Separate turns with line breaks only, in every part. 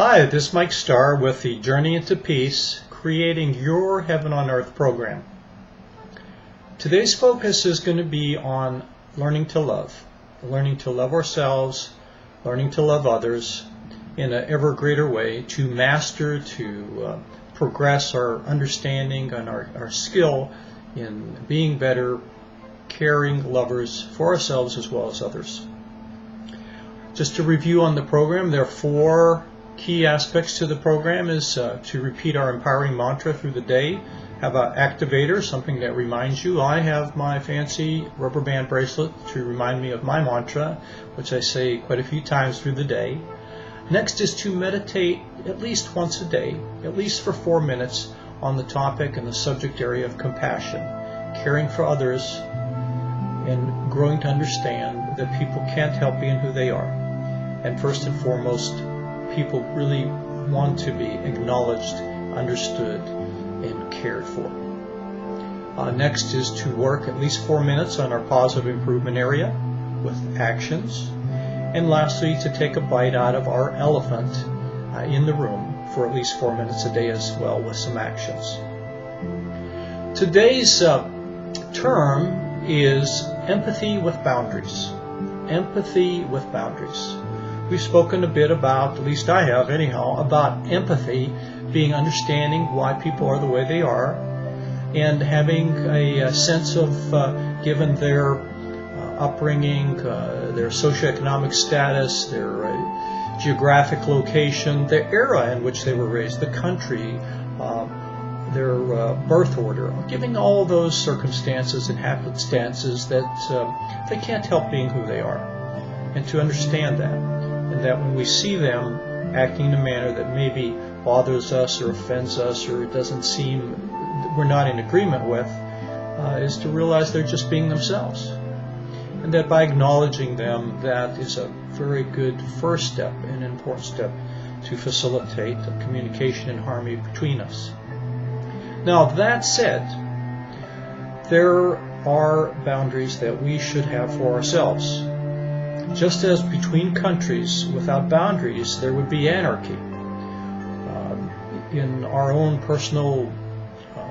Hi, this is Mike Starr with the Journey into Peace, Creating Your Heaven on Earth program. Today's focus is going to be on learning to love ourselves, learning to love others in an ever greater way, to master, to progress our understanding and our skill in being better, caring lovers for ourselves as well as others. Just to review on the program, there are 4 key aspects to the program. Is to repeat our empowering mantra through the day, have an activator, something that reminds you. I have my fancy rubber band bracelet to remind me of my mantra, which I say quite a few times through the day. Next is to meditate at least once a day, at least for 4 minutes, on the topic and the subject area of compassion, caring for others, and growing to understand that people can't help being who they are. And first and foremost, people really want to be acknowledged, understood, and cared for. Next is to work at least 4 minutes on our positive improvement area with actions. And lastly, to take a bite out of our elephant in the room for at least 4 minutes a day as well with some actions. Today's term is empathy with boundaries. Empathy with boundaries. We've spoken a bit about, at least I have anyhow, about empathy being understanding why people are the way they are, and having a sense of, given their upbringing, their socioeconomic status, their geographic location, the era in which they were raised, the country, their birth order, giving all those circumstances and happenstances that they can't help being who they are, and to understand that. And that when we see them acting in a manner that maybe bothers us or offends us or doesn't seem we're not in agreement with, is to realize they're just being themselves. And that by acknowledging them, that is a very good first step and an important step to facilitate the communication and harmony between us. Now, that said, there are boundaries that we should have for ourselves. Just as between countries without boundaries there would be anarchy. In our own personal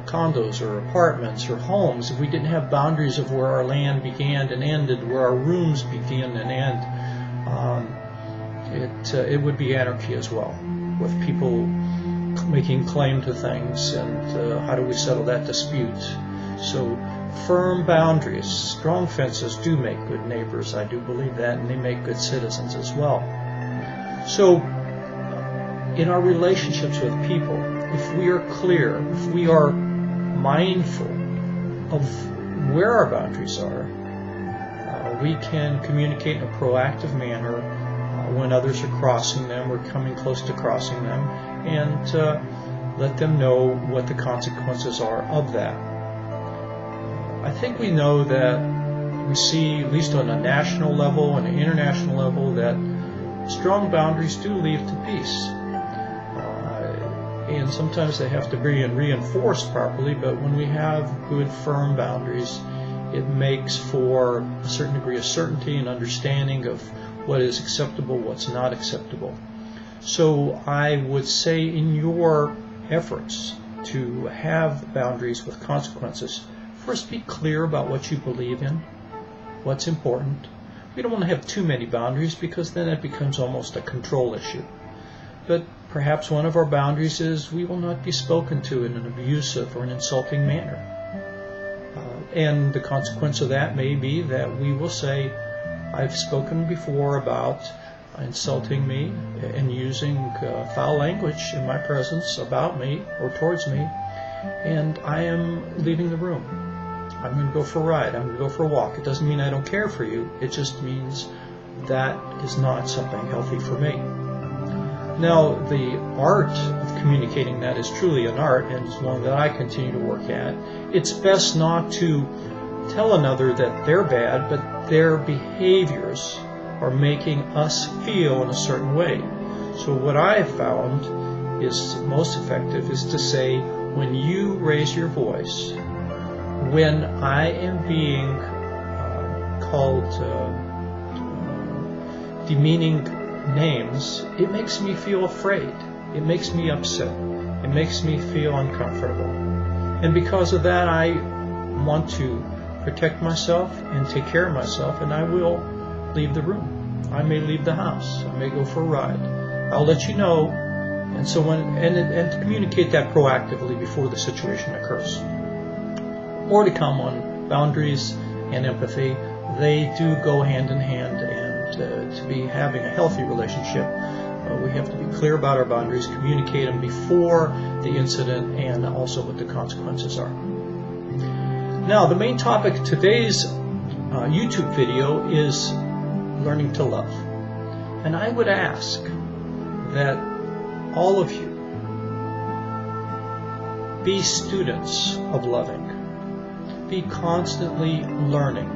condos or apartments or homes, if we didn't have boundaries of where our land began and ended, where our rooms begin and end, it would be anarchy as well, with people making claim to things and how do we settle that dispute. So firm boundaries, strong fences do make good neighbors. I do believe that, and they make good citizens as well. So in our relationships with people, if we are clear, if we are mindful of where our boundaries are, we can communicate in a proactive manner when others are crossing them or coming close to crossing them, and let them know what the consequences are of that. I think we know that we see, at least on a national level and an international level, that strong boundaries do lead to peace. And sometimes they have to be reinforced properly, but when we have good, firm boundaries, it makes for a certain degree of certainty and understanding of what is acceptable, what's not acceptable. So I would say in your efforts to have boundaries with consequences, first, be clear about what you believe in, what's important. We don't want to have too many boundaries because then it becomes almost a control issue. But perhaps one of our boundaries is we will not be spoken to in an abusive or an insulting manner. And the consequence of that may be that we will say, I've spoken before about insulting me and using foul language in my presence about me or towards me, and I am leaving the room. I'm going to go for a ride. I'm going to go for a walk. It doesn't mean I don't care for you. It just means that is not something healthy for me. Now, the art of communicating that is truly an art, and it's one that I continue to work at. It's best not to tell another that they're bad, but their behaviors are making us feel in a certain way. So what I have found is most effective is to say, when you raise your voice, when I am being called demeaning names, it makes me feel afraid. It makes me upset. It makes me feel uncomfortable. And because of that, I want to protect myself and take care of myself, and I will leave the room. I may leave the house. I may go for a ride. I'll let you know, and so and to communicate that proactively before the situation occurs. More to come on boundaries and empathy. They do go hand in hand, and to be having a healthy relationship, we have to be clear about our boundaries, communicate them before the incident, and also what the consequences are. Now, the main topic of today's YouTube video is learning to love. And I would ask that all of you be students of loving. Be constantly learning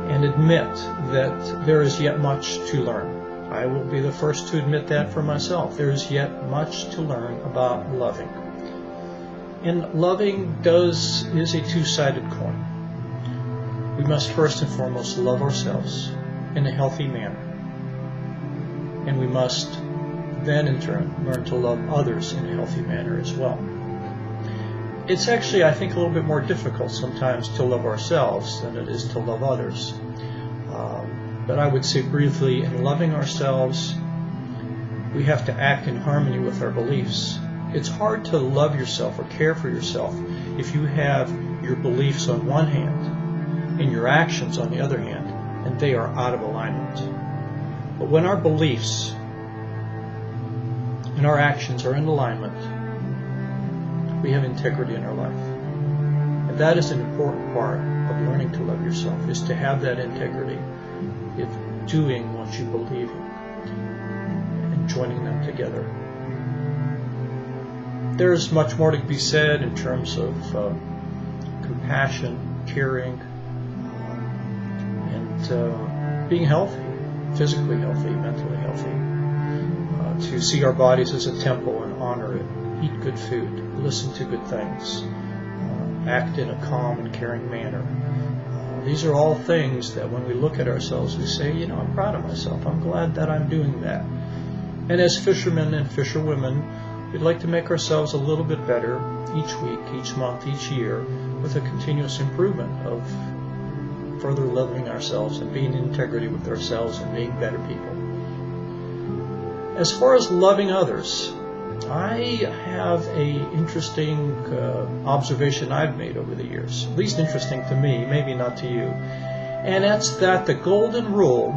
and admit that there is yet much to learn. I will be the first to admit that for myself. There is yet much to learn about loving. And loving is a two-sided coin. We must first and foremost love ourselves in a healthy manner. And we must then in turn learn to love others in a healthy manner as well. It's actually, I think, a little bit more difficult sometimes to love ourselves than it is to love others. But I would say briefly, in loving ourselves, we have to act in harmony with our beliefs. It's hard to love yourself or care for yourself if you have your beliefs on one hand and your actions on the other hand, and they are out of alignment. But when our beliefs and our actions are in alignment, we have integrity in our life. And that is an important part of learning to love yourself, is to have that integrity of doing what you believe in and joining them together. There's much more to be said in terms of compassion, caring, and being healthy, physically healthy, mentally healthy, to see our bodies as a temple and honor it, eat good food, listen to good things, act in a calm and caring manner. These are all things that when we look at ourselves, we say, I'm proud of myself. I'm glad that I'm doing that. And as fishermen and fisherwomen, we'd like to make ourselves a little bit better each week, each month, each year, with a continuous improvement of further loving ourselves and being in integrity with ourselves and being better people. As far as loving others, I have an interesting observation I've made over the years, at least interesting to me, maybe not to you, and that's that the golden rule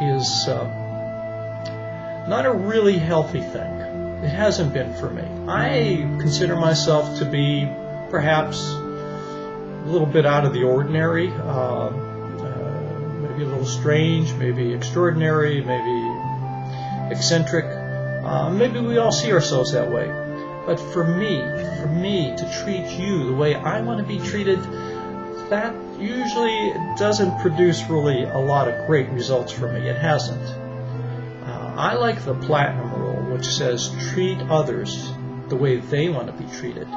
is not a really healthy thing. It hasn't been for me. I consider myself to be perhaps a little bit out of the ordinary, maybe a little strange, maybe extraordinary, maybe eccentric. Maybe we all see ourselves that way. But for me to treat you the way I want to be treated, that usually doesn't produce really a lot of great results for me. It hasn't. I like the platinum rule, which says treat others the way they want to be treated.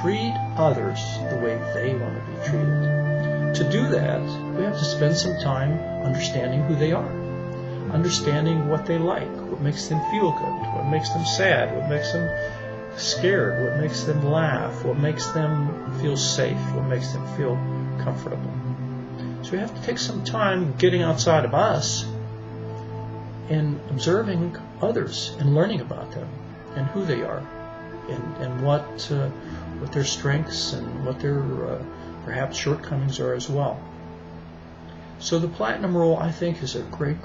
Treat others the way they want to be treated. To do that, we have to spend some time understanding who they are, understanding what they like, what makes them feel good, what makes them sad, what makes them scared, what makes them laugh, what makes them feel safe, what makes them feel comfortable. So we have to take some time getting outside of us and observing others and learning about them and who they are and what their strengths and what their perhaps shortcomings are as well. So the platinum rule, I think, is a great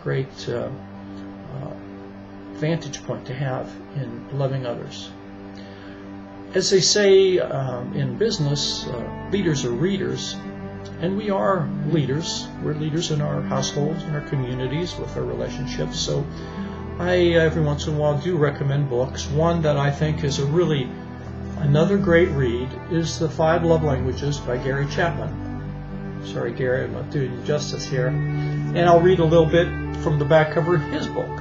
vantage point to have in loving others. As they say in business, leaders are readers, and we are leaders. We're leaders in our households, in our communities, with our relationships. So I, every once in a while, do recommend books. One that I think is another great read is The 5 Love Languages by Gary Chapman. Sorry, Gary, I'm not doing you justice here. And I'll read a little bit from the back cover of his book,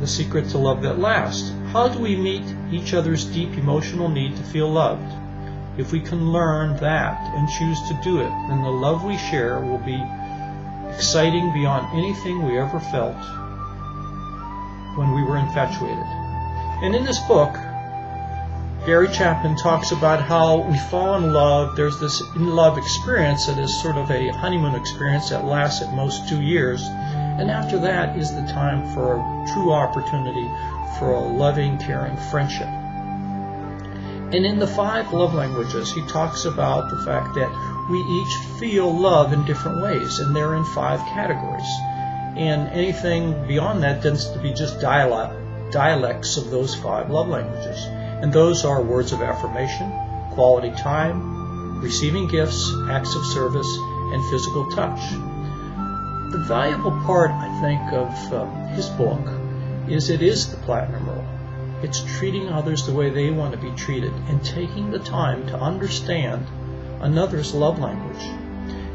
The Secret to Love That Lasts. How do we meet each other's deep emotional need to feel loved? If we can learn that and choose to do it, then the love we share will be exciting beyond anything we ever felt when we were infatuated. And in this book, Gary Chapman talks about how we fall in love. There's this in-love experience that is sort of a honeymoon experience that lasts at most 2 years. And after that is the time for a true opportunity for a loving, caring friendship. And in the 5 love languages, he talks about the fact that we each feel love in different ways, and they're in 5 categories. And anything beyond that tends to be just dialects of those 5 love languages. And those are words of affirmation, quality time, receiving gifts, acts of service, and physical touch. The valuable part, I think, of his book is it is the platinum rule. It's treating others the way they want to be treated and taking the time to understand another's love language.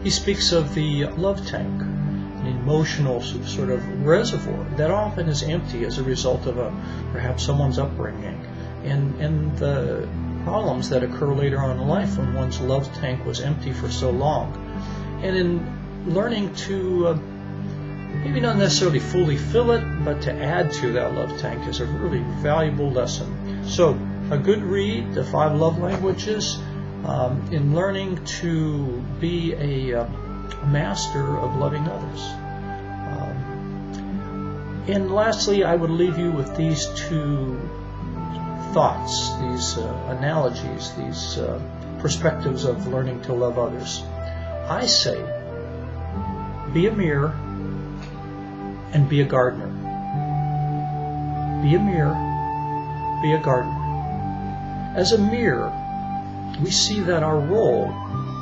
He speaks of the love tank, an emotional sort of reservoir that often is empty as a result of perhaps someone's upbringing and the problems that occur later on in life when one's love tank was empty for so long. And in learning to maybe not necessarily fully fill it, but to add to that love tank is a really valuable lesson. So a good read, the 5 love languages, in learning to be a master of loving others. And lastly, I would leave you with these 2 thoughts, these analogies, these perspectives of learning to love others. I say, be a mirror and be a gardener. Be a mirror, be a gardener. As a mirror, we see that our role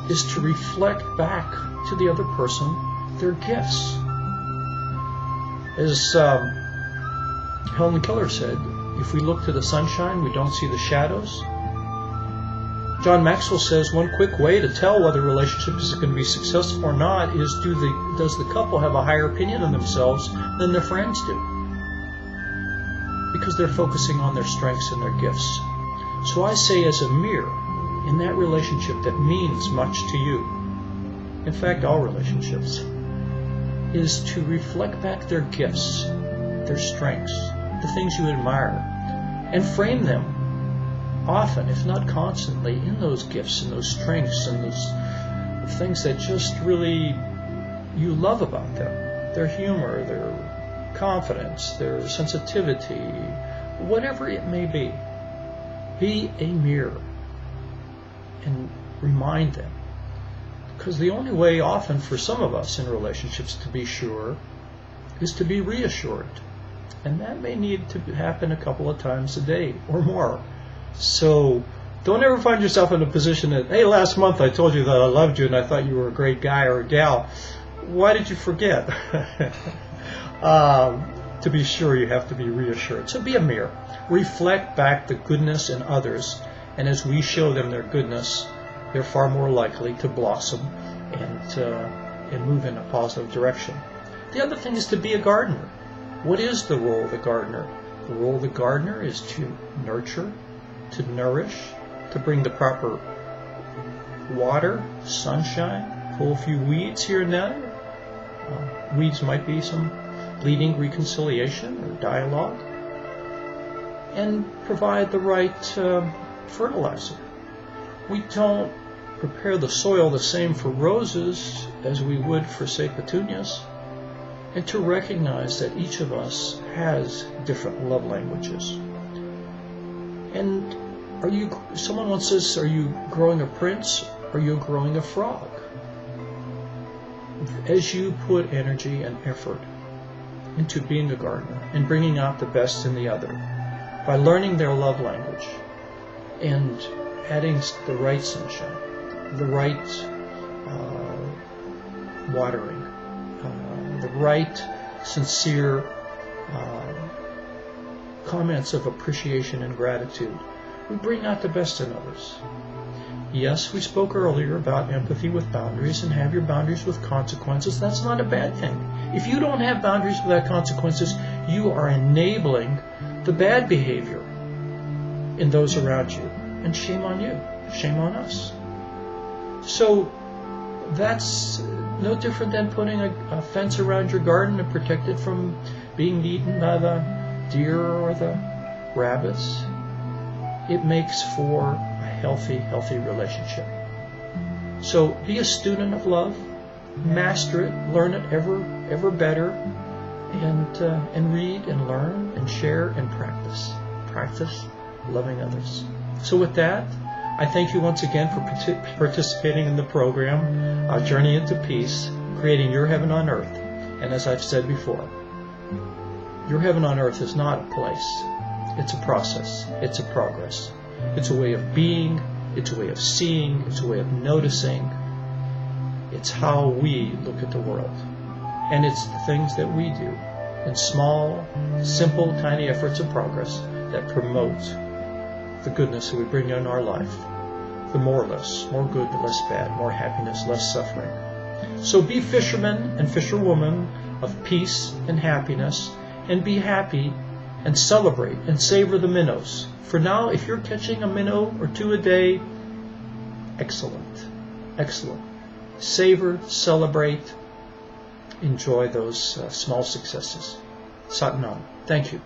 is to reflect back to the other person their gifts. As Helen Keller said, if we look to the sunshine, we don't see the shadows. John Maxwell says one quick way to tell whether a relationship is going to be successful or not is does the couple have a higher opinion of themselves than their friends do? Because they're focusing on their strengths and their gifts. So I say, as a mirror, in that relationship that means much to you, in fact all relationships, is to reflect back their gifts, their strengths, the things you admire, and frame them often, if not constantly, in those gifts and those strengths and those things that just really you love about them. Their humor, their confidence, their sensitivity, whatever it may be. Be a mirror and remind them. Because the only way often for some of us in relationships to be sure is to be reassured. And that may need to happen a couple of times a day or more. So don't ever find yourself in a position that, hey, last month I told you that I loved you and I thought you were a great guy or a gal. Why did you forget? To be sure, you have to be reassured. So be a mirror. Reflect back the goodness in others. And as we show them their goodness, they're far more likely to blossom and move in a positive direction. The other thing is to be a gardener. What is the role of the gardener? The role of the gardener is to nurture, to nourish, to bring the proper water, sunshine, pull a few weeds here and there. Weeds might be some bleeding reconciliation or dialogue. And provide the right fertilizer. We don't prepare the soil the same for roses as we would for, say, petunias. And to recognize that each of us has different love languages. And someone once says, are you growing a prince or are you growing a frog? As you put energy and effort into being a gardener and bringing out the best in the other, by learning their love language and adding the right sunshine, the right watering, the right sincere comments of appreciation and gratitude, we bring out the best in others. Yes, we spoke earlier about empathy with boundaries and have your boundaries with consequences. That's not a bad thing. If you don't have boundaries without consequences, you are enabling the bad behavior in those around you. And shame on you. Shame on us. So that's no different than putting a fence around your garden to protect it from being eaten by the deer or the rabbits. It makes for a healthy relationship. So be a student of love, master it, learn it ever better, and read and learn and share and practice. Practice loving others. So with that, I thank you once again for participating in the program, Journey into Peace, creating your heaven on earth. And as I've said before, your heaven on earth is not a place. It's a process. It's a progress. It's a way of being. It's a way of seeing. It's a way of noticing. It's how we look at the world. And it's the things that we do in small, simple, tiny efforts of progress that promote the goodness that we bring in our life. The more or less, more good, less bad, more happiness, less suffering. So be fishermen and fisherwomen of peace and happiness, and be happy and celebrate and savor the minnows. For now, if you're catching a minnow or two a day, excellent, excellent. Savor, celebrate, enjoy those small successes. Sat Nam. Thank you.